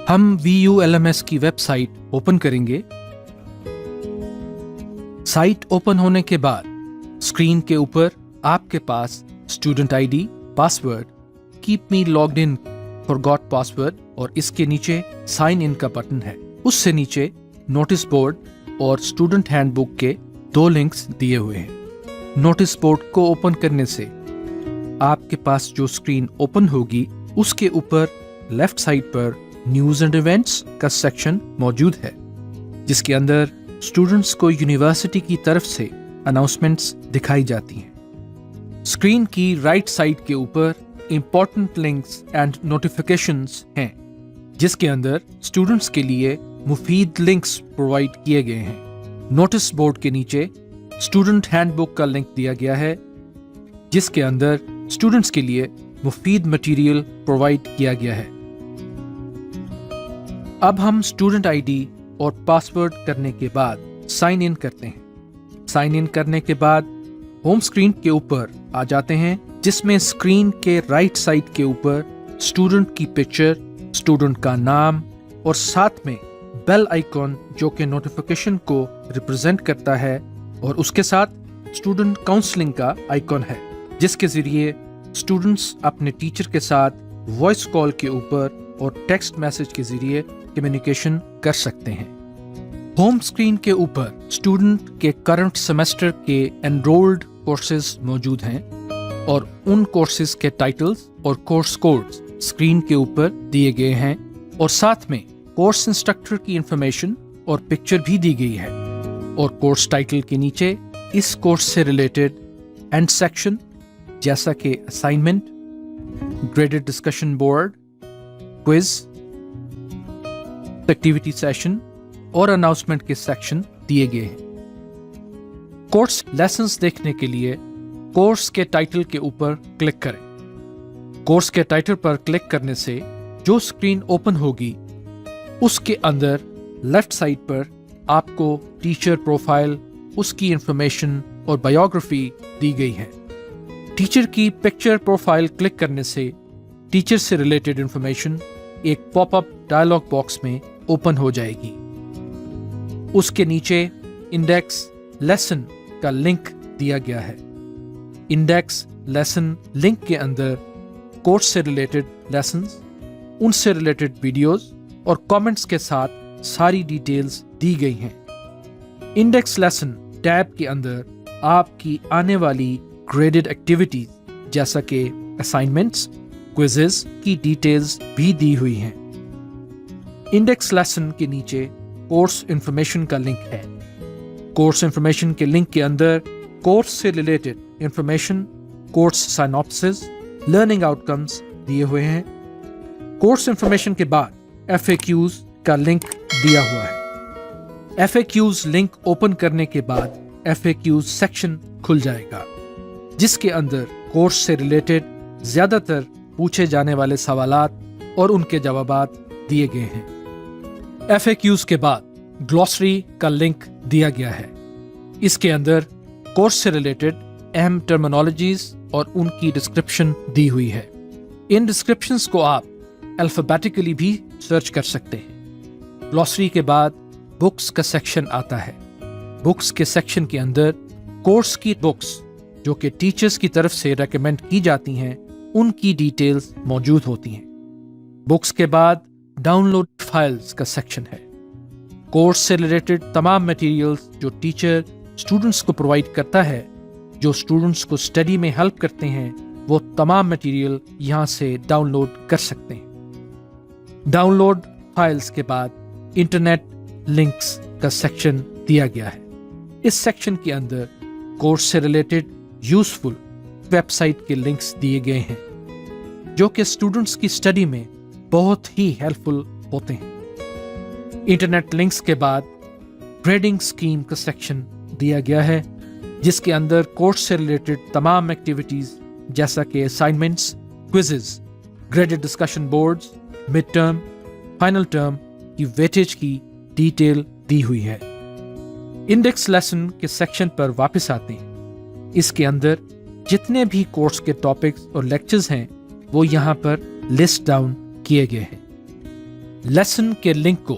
हम VULMS की website open करेंगे। साइट ओपन होने के बाद स्क्रीन के ऊपर आपके पास student ID, password, keep me logged in, forgot password और इसके नीचे साइन इन का बटन है। उससे नीचे नोटिस बोर्ड और स्टूडेंट हैंडबुक के 2 लिंक्स दिए हुए हैं। नोटिस बोर्ड को ओपन करने से आपके पास जो स्क्रीन ओपन होगी उसके ऊपर लेफ्ट साइड पर न्यूज़ एंड इवेंट्स का सेक्शन मौजूद है, जिसके अंदर स्टूडेंट्स को यूनिवर्सिटी की तरफ से अनाउंसमेंट्स दिखाई जाती हैं। स्क्रीन की राइट साइड के ऊपर इंपॉर्टेंट लिंक्स एंड नोटिफिकेशंस हैं, जिसके अंदर स्टूडेंट्स के लिए मुफीद लिंक्स प्रोवाइड किए गए हैं। नोटिस बोर्ड के नीचे स्टूडेंट हैंडबुक का लिंक दिया गया है, जिसके अंदर स्टूडेंट्स के लिए मुफीद मटेरियल प्रोवाइड किया गया है। अब हम स्टूडेंट आईडी और पासवर्ड करने के बाद साइन इन करते हैं। साइन इन करने के बाद होम स्क्रीन के ऊपर आ जाते हैं, जिसमें स्क्रीन के राइट साइड के ऊपर स्टूडेंट की पिक्चर, स्टूडेंट का नाम और साथ में बेल आइकॉन जो कि नोटिफिकेशन को रिप्रेजेंट करता है, और उसके साथ स्टूडेंट काउंसलिंग का आइकॉन है, जिसके जरिए स्टूडेंट्स अपने टीचर के साथ वॉइस कॉल के ऊपर और टेक्स्ट मैसेज के जरिए कम्युनिकेशन कर सकते हैं। होम स्क्रीन के ऊपर स्टूडेंट के करंट सेमेस्टर के एनरोल्ड कोर्सेज मौजूद हैं और उन कोर्सेज के टाइटल्स और कोर्स कोड्स स्क्रीन के ऊपर दिए गए हैं, और साथ में कोर्स इंस्ट्रक्टर की इंफॉर्मेशन और पिक्चर भी दी गई है। और कोर्स टाइटल के नीचे इस कोर्स से रिलेटेड एंड सेक्शन जैसा कि assignment, graded discussion board, quiz, activity session और अनाउंसमेंट के सेक्शन दिए गए हैं। कोर्स लेसन्स देखने के लिए कोर्स के टाइटल के ऊपर क्लिक करें। कोर्स के टाइटल पर क्लिक करने से जो स्क्रीन ओपन होगी उसके अंदर लेफ्ट साइड पर आपको टीचर प्रोफाइल, उसकी इंफॉर्मेशन और बायोग्राफी दी गई है। टीचर की पिक्चर प्रोफाइल क्लिक करने से टीचर से रिलेटेड इंफॉर्मेशन एक पॉपअप डायलॉग बॉक्स में ओपन हो जाएगी। उसके नीचे इंडेक्स लेसन का लिंक दिया गया है। इंडेक्स लेसन लिंक के अंदर कोर्स से रिलेटेड लेसन्स, उनसे रिलेटेड वीडियोस और कमेंट्स के साथ सारी डिटेल्स दी गई हैं। इंडेक्स लेसन टैब के अंदर आपकी आने वाली ग्रेडेड एक्टिविटीज जैसा कि असाइनमेंट्स, क्विजेस की डिटेल्स भी दी हुई हैं। इंडेक्स लेसन के नीचे कोर्स इंफॉर्मेशन का लिंक है। कोर्स इंफॉर्मेशन के लिंक के अंदर कोर्स से related information, course synopsis, learning outcomes दिए हुए हैं। कोर्स इंफॉर्मेशन के बाद FAQs का लिंक दिया हुआ है। FAQs लिंक ओपन करने के बाद FAQs सेक्शन खुल जाएगा, जिसके अंदर कोर्स से रिलेटेड ज्यादातर पूछे जाने वाले सवालात और उनके जवाबात दिए गए हैं। FAQs के बाद ग्लॉसरी का लिंक दिया गया है। इसके अंदर कोर्स से रिलेटेड अहम टर्मिनोलॉजीज और उनकी डिस्क्रिप्शन दी हुई है। इन डिस्क्रिप्शंस को आप अल्फाबेटिकली भी सर्च कर सकते हैं। ग्लॉसरी के बाद बुक्स का सेक्शन आता है। बुक्स के सेक्शन के अंदर कोर्स की बुक्स जो कि टीचर्स की तरफ से रेकमेंड की जाती हैं, उनकी डिटेल्स मौजूद होती हैं। बुक्स के बाद डाउनलोड फाइल्स का सेक्शन है। कोर्स से रिलेटेड तमाम मटेरियल्स जो टीचर स्टूडेंट्स को प्रोवाइड करता है, जो स्टूडेंट्स को स्टडी में हेल्प करते हैं, वो तमाम मटेरियल यहाँ से डाउनलोड कर सकते हैं। डाउनलोड फाइल्स के बाद इंटरनेट लिंक्स का सेक्शन दिया गया है। इस सेक्शन के अंदर कोर्स से रिलेटेड यूजफुल वेबसाइट के लिंक्स दिए गए हैं, जो कि स्टूडेंट्स की स्टडी में बहुत ही हेल्पफुल होते हैं। इंटरनेट लिंक्स के बाद ग्रेडिंग स्कीम का सेक्शन दिया गया है, जिसके अंदर कोर्स से रिलेटेड तमाम एक्टिविटीज जैसा कि assignments, quizzes, graded discussion boards, mid term, final term की वेटेज की डिटेल दी हुई है। इंडेक्स लेसन के सेक्शन पर वापस आते हैं। इसके अंदर जितने भी कोर्स के टॉपिक्स और लेक्चर्स हैं वो यहाँ पर लिस्ट डाउन किए गए हैं। लेसन के लिंक को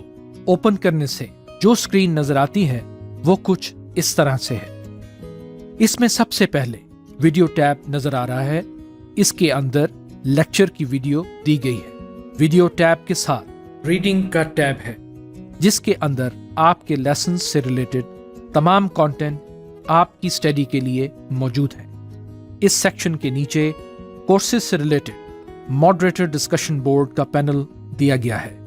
ओपन करने से जो स्क्रीन नजर आती है वो कुछ इस तरह से है। इसमें सबसे पहले वीडियो टैब नजर आ रहा है। इसके अंदर लेक्चर की वीडियो दी गई है। वीडियो टैब के साथ रीडिंग का टैब है, जिसके अंदर आपके लेसन से रिलेटेड तमाम कंटेंट आपकी स्टडी के लिए मौजूद है। इस सेक्शन के नीचे कोर्सेज से रिलेटेड मॉडरेटर डिस्कशन बोर्ड का पैनल दिया गया है,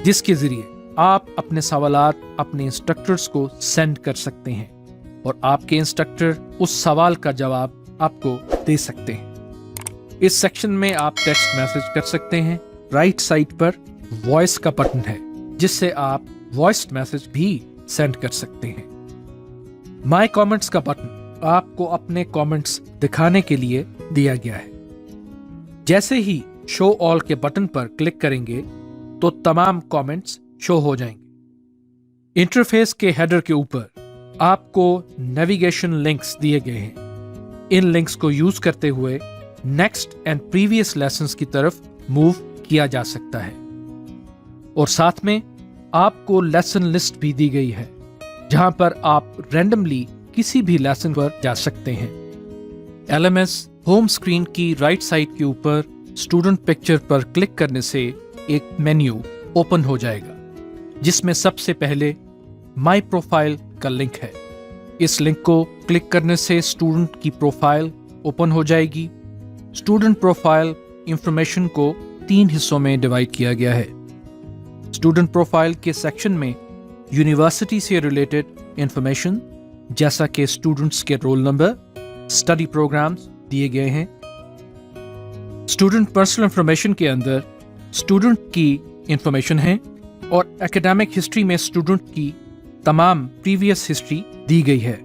जिसके जरिए आप अपने सवालात अपने इंस्ट्रक्टर्स को सेंड कर सकते हैं और आपके इंस्ट्रक्टर उस सवाल का जवाब आपको दे सकते हैं। इस सेक्शन में आप टेक्स्ट मैसेज कर सकते हैं। राइट साइड पर वॉइस का बटन है, जिससे आप वॉइस मैसेज भी सेंड कर सकते हैं। माय कमेंट्स का बटन आपको अपने कमेंट्स दिखाने के लिए दिया गया है। जैसे ही शो ऑल के बटन पर क्लिक करेंगे तो तमाम कमेंट्स शो हो जाएंगे। इंटरफेस के हेडर के ऊपर आपको नेविगेशन लिंक्स दिए गए हैं। इन लिंक्स को यूज करते हुए नेक्स्ट एंड प्रीवियस लेसन्स की तरफ मूव किया जा सकता है। और साथ में आपको लेसन लिस्ट भी दी गई है, जहां पर आप रैंडमली किसी भी लेसन पर जा सकते हैं। LMS होम स्क्रीन की राइट साइड के ऊपर स्टूडेंट पिक्चर पर क्लिक करने से एक मेन्यू ओपन हो जाएगा, जिसमें सबसे पहले माय प्रोफाइल का लिंक है। इस लिंक को क्लिक करने से स्टूडेंट की प्रोफाइल ओपन हो जाएगी। स्टूडेंट प्रोफाइल इंफॉर्मेशन को 3 हिस्सों में डिवाइड किया गया है। स्टूडेंट प्रोफाइल के सेक्शन में यूनिवर्सिटी से रिलेटेड इंफॉर्मेशन, जैसा कि स्टूडेंट्स के रोल नंबर, स्टडी प्रोग्राम्स दिए गए हैं। स्टूडेंट पर्सनल इंफॉर्मेशन के अंदर स्टूडेंट की इंफॉर्मेशन है और एकेडमिक हिस्ट्री में स्टूडेंट की तमाम प्रीवियस हिस्ट्री दी गई है।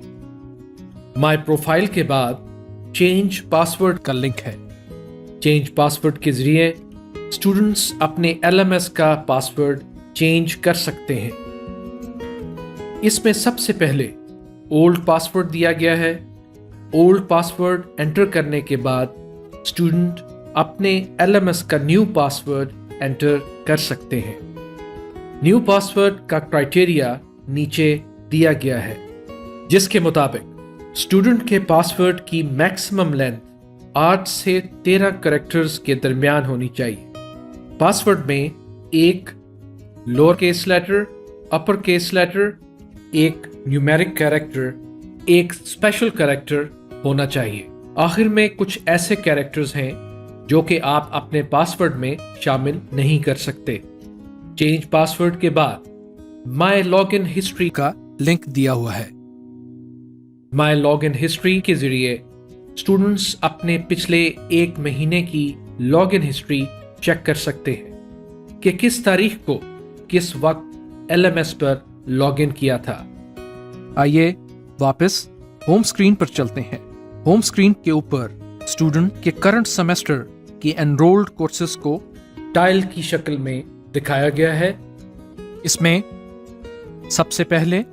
माय प्रोफाइल के बाद चेंज पासवर्ड का लिंक है। चेंज पासवर्ड के जरिए स्टूडेंट्स अपने LMS का पासवर्ड चेंज कर सकते हैं। इसमें सबसे पहले ओल्ड पासवर्ड दिया गया है। ओल्ड पासवर्ड एंटर करने के बाद स्टूडेंट अपने LMS का न्यू पासवर्ड एंटर कर सकते हैं। न्यू पासवर्ड का क्राइटेरिया नीचे दिया गया है, जिसके मुताबिक स्टूडेंट के पासवर्ड की मैक्सिमम लेंथ 8 से 13 कैरेक्टर्स के दरमियान होनी चाहिए। पासवर्ड में एक lower case letter, upper case letter, एक न्यूमेरिक कैरेक्टर, एक स्पेशल कैरेक्टर होना चाहिए। आखिर में कुछ ऐसे कैरेक्टर्स हैं जो कि आप अपने पासवर्ड में शामिल नहीं कर सकते। चेंज पासवर्ड के बाद माय लॉगिन हिस्ट्री का लिंक दिया हुआ है। माय लॉगिन हिस्ट्री के जरिए स्टूडेंट्स अपने पिछले 1 महीने की लॉगिन हिस्ट्री चेक कर सकते हैं कि किस तारीख को किस वक्त LMS पर लॉगिन किया था। आइए वापस होम स्क्रीन पर चलते हैं। होम स्क्रीन के ऊपर स्टूडेंट के करंट सेमेस्टर के एनरोल्ड कोर्सेज को टाइल की शक्ल में दिखाया गया है। इसमें सबसे पहले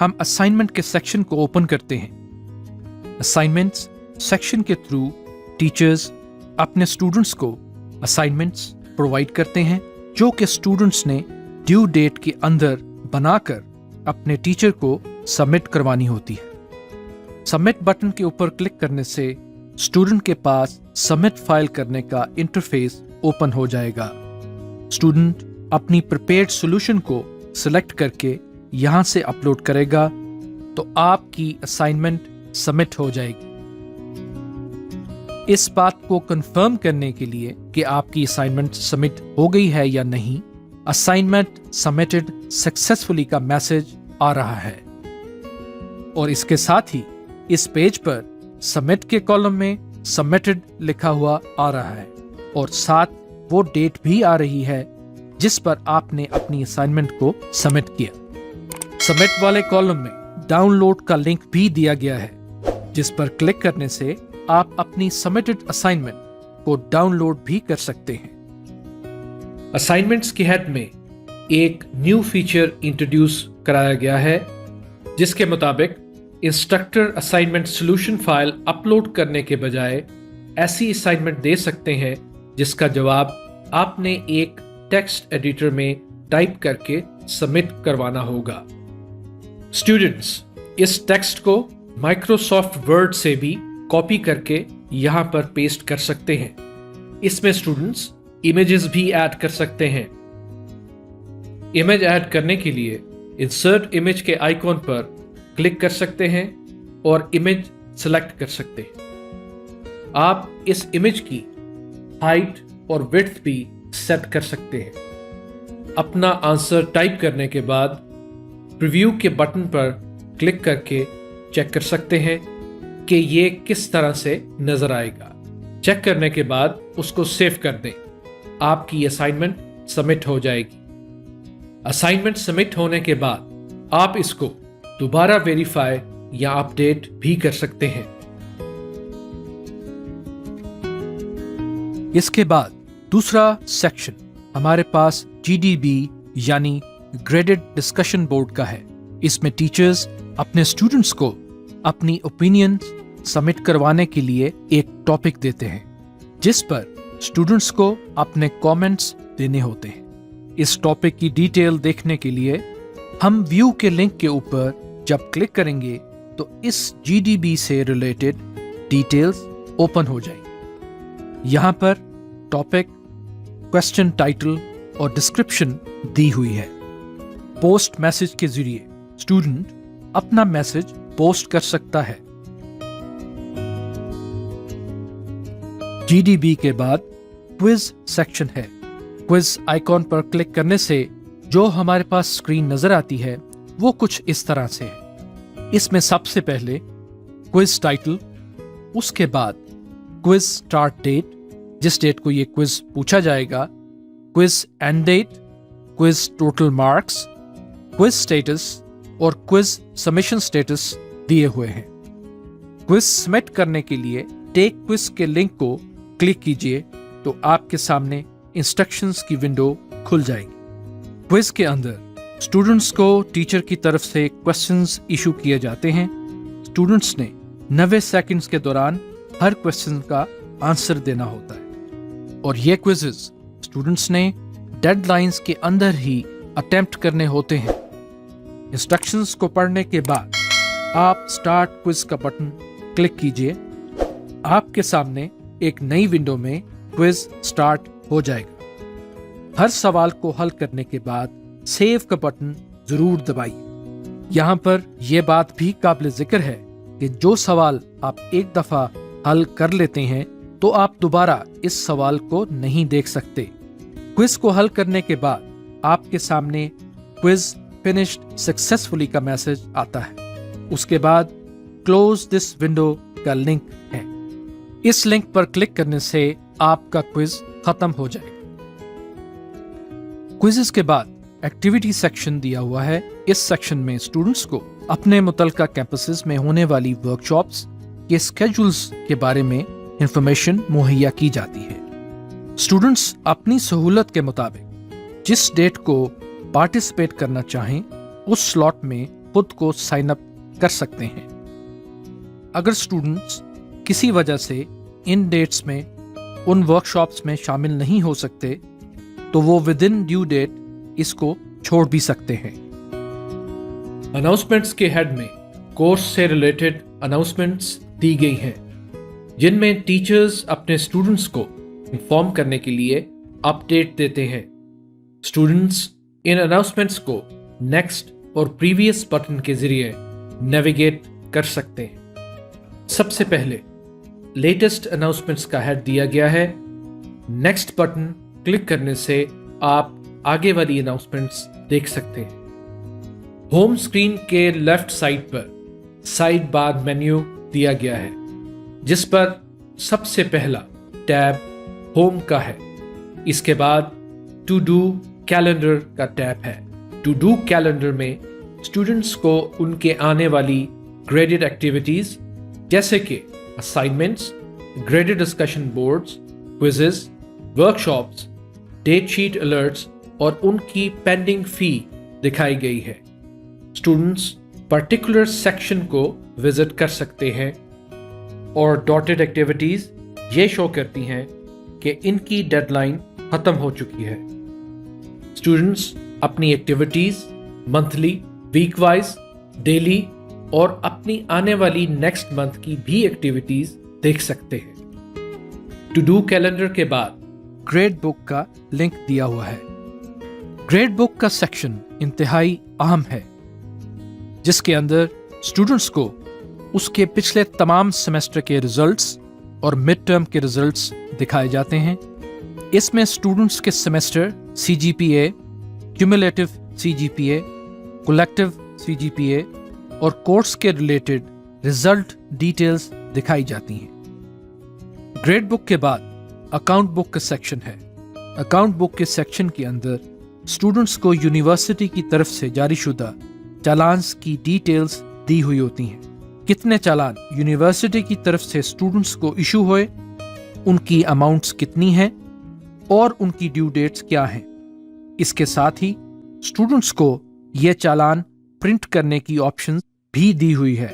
हम असाइनमेंट के सेक्शन को ओपन करते हैं। असाइनमेंट्स सेक्शन के थ्रू टीचर्स अपने स्टूडेंट्स को असाइनमेंट्स प्रोवाइड करते हैं, जो कि स्टूडेंट्स ने ड्यू डेट के अंदर बनाकर अपने टीचर को सबमिट करवानी होती है। सबमिट बटन के ऊपर क्लिक करने से स्टूडेंट के पास सबमिट फाइल करने का इंटरफेस ओपन हो जाएगा। स्टूडेंट अपनी प्रिपेयर्ड सॉल्यूशन को सिलेक्ट करके यहां से अपलोड करेगा तो आपकी असाइनमेंट सबमिट हो जाएगी। इस बात को कंफर्म करने के लिए कि आपकी असाइनमेंट सबमिट हो गई है या नहीं, असाइनमेंट सबमिटेड सक्सेसफुली का मैसेज आ रहा है। और इसके साथ ही इस पेज पर सबमिट के कॉलम में सबमिटेड लिखा हुआ आ रहा है और साथ वो डेट भी आ रही है जिस पर आपने अपनी असाइनमेंट को सबमिट किया। सबमिट वाले कॉलम में डाउनलोड का लिंक भी दिया गया है, जिस पर क्लिक करने से आप अपनी सबमिटेड असाइनमेंट को डाउनलोड भी कर सकते हैं। असाइनमेंट्स के हेड में एक न्यू फीचर इंट्रोड्यूस कराया गया है, जिसके मुताबिक instructor assignment solution file upload करने के बजाय ऐसी असाइनमेंट दे सकते हैं जिसका जवाब आपने एक टेक्स्ट एडिटर में टाइप करके सबमिट करवाना होगा। स्टूडेंट्स इस टेक्स्ट को माइक्रोसॉफ्ट वर्ड से भी कॉपी करके यहाँ पर पेस्ट कर सकते हैं। इसमें स्टूडेंट्स इमेजेस भी ऐड कर सकते हैं। इमेज ऐड करने के लिए इंसर्ट इमेज के आइकॉन पर क्लिक कर सकते हैं और इमेज सेलेक्ट कर सकते हैं। आप इस इमेज की हाइट और विड्थ भी सेट कर सकते हैं। अपना आंसर टाइप करने के बाद प्रीव्यू के बटन पर क्लिक करके चेक कर सकते हैं कि ये किस तरह से नजर आएगा। चेक करने के बाद उसको सेव कर दें। आपकी असाइनमेंट सबमिट हो जाएगी। असाइनमेंट सबमिट होने के बाद आप इसको दोबारा वेरीफाई या अपडेट भी कर सकते हैं। इसके बाद दूसरा सेक्शन हमारे पास GDB यानी ग्रेडेड डिस्कशन बोर्ड का है। इसमें टीचर्स अपने स्टूडेंट्स को अपनी ओपिनियन सबमिट करवाने के लिए एक टॉपिक देते हैं, जिस पर स्टूडेंट्स को अपने कमेंट्स देने होते हैं। इस टॉपिक की डिटेल देखने के लिए हम व्यू के लिंक के ऊपर जब क्लिक करेंगे तो इस GDB से रिलेटेड डिटेल्स ओपन हो जाएंगी। यहाँ पर टॉपिक, क्वेश्चन टाइटल और डिस्क्रिप्शन दी हुई है। पोस्ट मैसेज के जरिए स्टूडेंट अपना मैसेज पोस्ट कर सकता है। GDB के बाद क्विज सेक्शन है। क्विज आइकॉन पर क्लिक करने से जो हमारे पास स्क्रीन नजर आती है वो कुछ इस तरह से है। इसमें सबसे पहले क्विज टाइटल, उसके बाद क्विज स्टार्ट डेट, जिस डेट को ये क्विज पूछा जाएगा, quiz end date, quiz total marks, quiz status और क्विज सबमिशन स्टेटस दिए हुए हैं। क्विज सबमिट करने के लिए टेक क्विज के लिंक को क्लिक कीजिए तो आपके सामने इंस्ट्रक्शंस की विंडो खुल जाएगी। क्विज के अंदर स्टूडेंट्स को टीचर की तरफ से क्वेश्चंस इशू किए जाते हैं। स्टूडेंट्स ने 90 सेकंड्स के दौरान हर क्वेश्चन का आंसर देना होता है और ये क्विजेस स्टूडेंट्स ने डेडलाइंस के अंदर ही अटेम्प्ट करने होते हैं। इंस्ट्रक्शंस को पढ़ने के बाद आप स्टार्ट क्विज का बटन क्लिक कीजिए। आपके सामने एक नई विंडो में क्विज स्टार्ट हो जाएगा। हर सवाल को हल करने के बाद सेव का बटन जरूर दबाइए। यहाँ पर यह बात भी काबिल जिक्र है कि जो सवाल आप एक दफा हल कर लेते हैं तो आप दोबारा इस सवाल को नहीं देख सकते। क्विज को हल करने के बाद आपके सामने क्विज फिनिश्ड सक्सेसफुली का मैसेज आता है। उसके बाद क्लोज दिस विंडो का लिंक है। इस लिंक पर क्लिक करने से आपका क्विज खत्म हो जाएगा। क्विज़ेस के बाद एक्टिविटी सेक्शन दिया हुआ है। इस सेक्शन में स्टूडेंट्स को अपने मुतल्लिका कैंपसेस में होने वाली वर्कशॉप्स के स्केड्यूल्स के बारे में इंफॉर्मेशन मुहैया की जाती है। स्टूडेंट्स अपनी सहूलत के मुताबिक जिस डेट को पार्टिसिपेट करना चाहें उस स्लॉट में खुद को साइन अप कर सकते हैं। अगर स्टूडेंट्स किसी वजह से इन डेट्स में उन वर्कशॉप्स में शामिल नहीं हो सकते तो वो विद इन ड्यू डेट इसको छोड़ भी सकते हैं। अनाउंसमेंट्स के हेड में कोर्स से रिलेटेड अनाउंसमेंट्स दी गई हैं, जिनमें टीचर्स अपने स्टूडेंट्स को इन्फॉर्म करने के लिए अपडेट देते हैं। स्टूडेंट्स इन अनाउंसमेंट्स को नेक्स्ट और प्रीवियस बटन के जरिए नेविगेट कर सकते हैं। सबसे पहले लेटेस्ट अनाउंसमेंट्स का हेड दिया गया है। नेक्स्ट बटन क्लिक करने से आप आगे वाली अनाउंसमेंट्स देख सकते हैं। होम स्क्रीन के लेफ्ट साइड पर साइड बार मेन्यू दिया गया है, जिस पर सबसे पहला टैब होम का है। इसके बाद टू डू कैलेंडर का टैब है। टू डू कैलेंडर में स्टूडेंट्स को उनके आने वाली ग्रेडेड एक्टिविटीज जैसे कि assignments, graded discussion boards, quizzes, workshops, date sheet alerts और उनकी पेंडिंग फी दिखाई गई है। स्टूडेंट्स पर्टिकुलर सेक्शन को विजिट कर सकते हैं और डॉटेड एक्टिविटीज ये शो करती हैं कि इनकी डेडलाइन खत्म हो चुकी है। स्टूडेंट्स अपनी activities monthly, week wise, daily और अपनी आने वाली नेक्स्ट मंथ की भी एक्टिविटीज देख सकते हैं। टू डू कैलेंडर के बाद ग्रेड बुक का लिंक दिया हुआ है। ग्रेड बुक का सेक्शन इंतहाई अहम है, जिसके अंदर स्टूडेंट्स को उसके पिछले तमाम सेमेस्टर के रिजल्ट्स और मिड टर्म के रिजल्ट्स दिखाए जाते हैं। इसमें स्टूडेंट्स के semester CGPA, cumulative CGPA, collective CGPA और कोर्स के रिलेटेड रिजल्ट डिटेल्स दिखाई जाती हैं। ग्रेड बुक के बाद अकाउंट बुक का सेक्शन है। अकाउंट बुक के सेक्शन के अंदर स्टूडेंट्स को यूनिवर्सिटी की तरफ से जारी शुदा चालान्स की डिटेल्स दी हुई होती हैं। कितने चालान यूनिवर्सिटी की तरफ से स्टूडेंट्स को इशू हुए, उनकी अमाउंट्स कितनी हैं और उनकी ड्यू डेट्स क्या हैं। इसके साथ ही स्टूडेंट्स को यह चालान प्रिंट करने की ऑप्शन भी दी हुई है।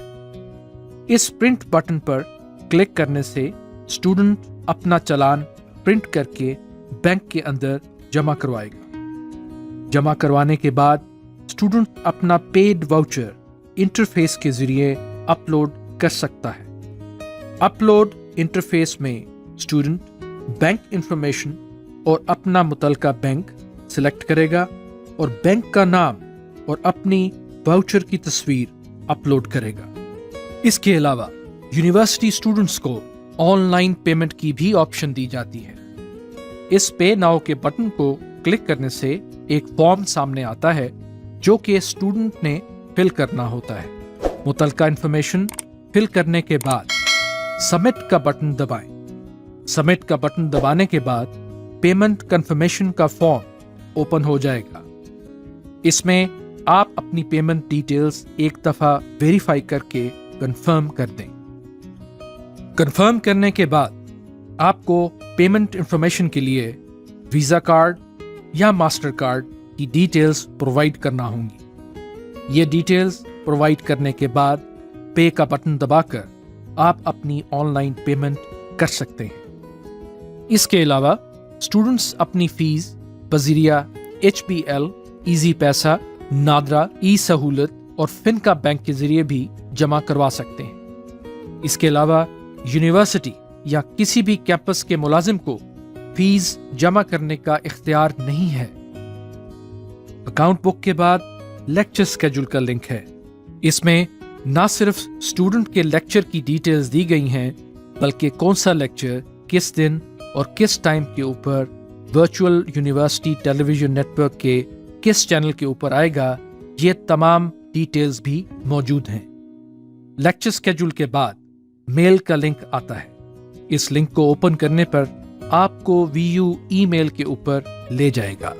इस प्रिंट बटन पर क्लिक करने से स्टूडेंट अपना चालान प्रिंट करके बैंक के अंदर जमा करवाएगा। जमा करवाने के बाद स्टूडेंट अपना पेड वाउचर इंटरफेस के जरिए अपलोड कर सकता है। अपलोड इंटरफेस में स्टूडेंट बैंक इंफॉर्मेशन और अपना मुतलका बैंक सिलेक्ट करेगा और बैंक का नाम और अपनी वाउचर की तस्वीर अपलोड करेगा। इसके अलावा यूनिवर्सिटी स्टूडेंट्स को ऑनलाइन पेमेंट की भी ऑप्शन दी जाती है। इस पे नाउ के बटन को क्लिक करने से एक फॉर्म सामने आता है जो कि स्टूडेंट ने फिल करना होता है। मुतलका इंफॉर्मेशन फिल करने के बाद सबमिट का बटन दबाएं। सबमिट का बटन दबाने के बाद पेमेंट कंफर्मेशन का फॉर्म ओपन हो जाएगा। इसमें आप अपनी पेमेंट डिटेल्स एक दफा वेरीफाई करके कंफर्म कर दें। कंफर्म करने के बाद आपको पेमेंट इंफॉर्मेशन के लिए वीजा कार्ड या मास्टर कार्ड की डिटेल्स प्रोवाइड करना होंगी। ये डिटेल्स प्रोवाइड करने के बाद पे का बटन दबाकर आप अपनी ऑनलाइन पेमेंट कर सकते हैं। इसके अलावा स्टूडेंट्स अपनी फीस बज़रिया HBL, इजी पैसा, नादरा, ई सहूलत और फिनका बैंक के जरिए भी जमा करवा सकते हैं। इसके अलावा यूनिवर्सिटी या किसी भी कैंपस के मुलाजिम को फीस जमा करने का इख्तियार नहीं है। अकाउंट बुक के बाद लेक्चर स्केड्यूल का लिंक है। इसमें ना सिर्फ स्टूडेंट के लेक्चर की डिटेल्स दी गई हैं, बल्कि कौन सा लेक्चर किस दिन और किस टाइम के ऊपर वर्चुअल यूनिवर्सिटी टेलीविजन नेटवर्क के किस चैनल के ऊपर आएगा, ये तमाम डिटेल्स भी मौजूद हैं। लेक्चर स्केड्यूल के बाद मेल का लिंक आता है। इस लिंक को ओपन करने पर आपको VU ईमेल के ऊपर ले जाएगा,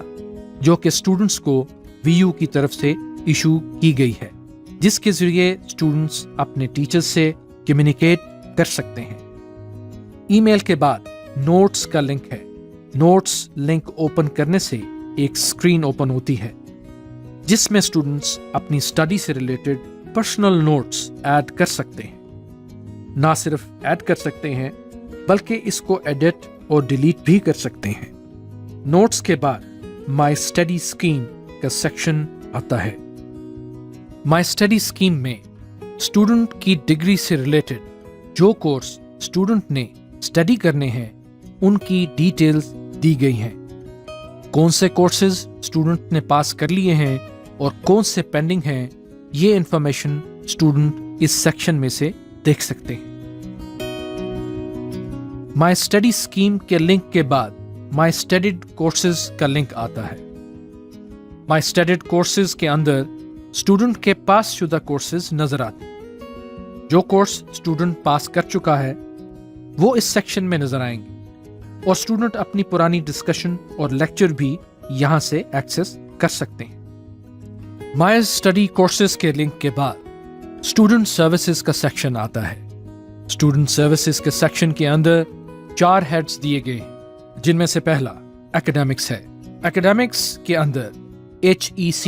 जो कि स्टूडेंट्स को VU की तरफ से इशू की गई है, जिसके जरिए स्टूडेंट्स अपने टीचर्स से कम्युनिकेट कर सकते हैं। ईमेल के बाद नोट्स का लिंक है। नोट्स लिंक ओपन करने से एक स्क्रीन ओपन होती है, जिसमें स्टूडेंट्स अपनी स्टडी से रिलेटेड पर्सनल नोट्स ऐड कर सकते हैं। ना सिर्फ ऐड कर सकते हैं, बल्कि इसको एडिट और डिलीट भी कर सकते हैं। नोट्स के बाद माई स्टडी स्कीम का सेक्शन आता है। माई स्टडी स्कीम में स्टूडेंट की डिग्री से रिलेटेड जो कोर्स स्टूडेंट ने स्टडी करने हैं, उनकी डिटेल्स दी गई हैं। कौन से कोर्सेज स्टूडेंट ने पास कर लिए हैं और कौन से पेंडिंग हैं, ये इंफॉर्मेशन स्टूडेंट इस सेक्शन में से देख सकते हैं। माई स्टडी स्कीम के लिंक के बाद माई स्टडीड कोर्सेज का लिंक आता है। माई स्टडीड कोर्सेज के अंदर स्टूडेंट के पास शुदा कोर्सेज नजर आते हैं। जो कोर्स स्टूडेंट पास कर चुका है वो इस सेक्शन में नजर आएंगे, और स्टूडेंट अपनी पुरानी डिस्कशन और लेक्चर भी यहां से एक्सेस कर सकते हैं। माई स्टडी कोर्सेज के लिंक के बाद स्टूडेंट सर्विसेज का सेक्शन आता है। स्टूडेंट सर्विसेज के सेक्शन के अंदर 4 हेड्स दिए गए हैं, जिनमें से पहला एकेडमिक्स है। एकेडमिक्स के अंदर HEC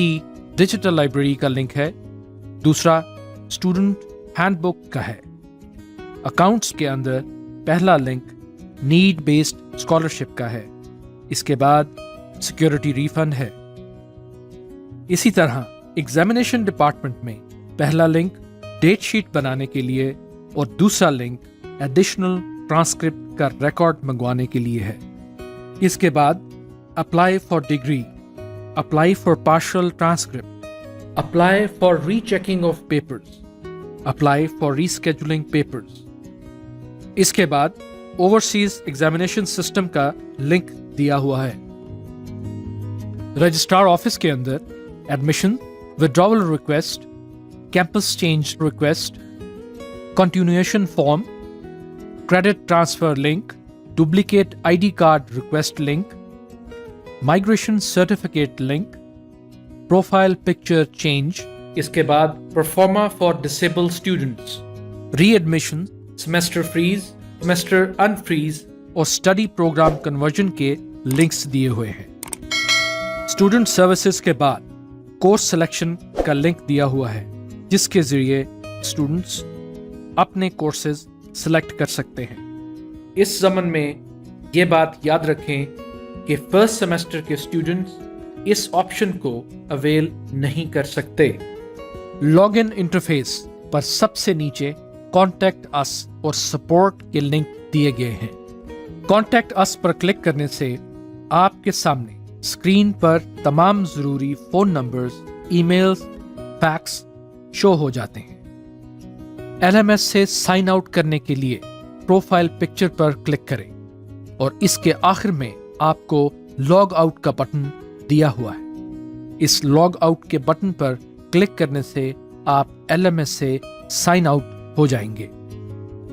डिजिटल लाइब्रेरी का लिंक है। दूसरा स्टूडेंट हैंडबुक का है। अकाउंट्स के अंदर पहला लिंक नीड बेस्ड स्कॉलरशिप का है। इसके बाद सिक्योरिटी रिफंड है। इसी तरह एग्जामिनेशन डिपार्टमेंट में पहला लिंक डेट शीट बनाने के लिए और दूसरा लिंक एडिशनल ट्रांसक्रिप्ट का रिकॉर्ड मंगवाने के लिए है। इसके बाद apply for degree, apply for partial transcript, apply for rechecking of papers, apply for rescheduling papers. इसके बाद ओवरसीज एग्जामिनेशन सिस्टम का लिंक दिया हुआ है। रजिस्ट्रार ऑफिस के अंदर admission, withdrawal request, campus change request, continuation form, credit transfer link, duplicate ID card request link, migration certificate link, profile picture change. इसके बाद pro forma for disabled students, readmission, semester freeze, semester unfreeze और study program conversion के links दिए हुए हैं। Student services के बाद course selection का लिंक दिया हुआ है, जिसके जरिए स्टूडेंट्स अपने कोर्सेज सिलेक्ट कर सकते हैं। इस ज़मन में ये बात याद रखें कि फर्स्ट सेमेस्टर के स्टूडेंट्स इस ऑप्शन को अवेल नहीं कर सकते। लॉगिन इंटरफेस पर सबसे नीचे कॉन्टैक्ट अस और सपोर्ट के लिंक दिए गए हैं। कॉन्टैक्ट अस पर क्लिक करने से आपके सामने स्क्रीन पर तमाम ज़रूरी phone numbers, emails, fax show हो जाते हैं। LMS से साइन आउट करने के लिए प्रोफाइल पिक्चर पर क्लिक करें और इसके आखिर में आपको लॉग आउट का बटन दिया हुआ है। इस लॉग आउट के बटन पर क्लिक करने से आप LMS से साइन आउट हो जाएंगे।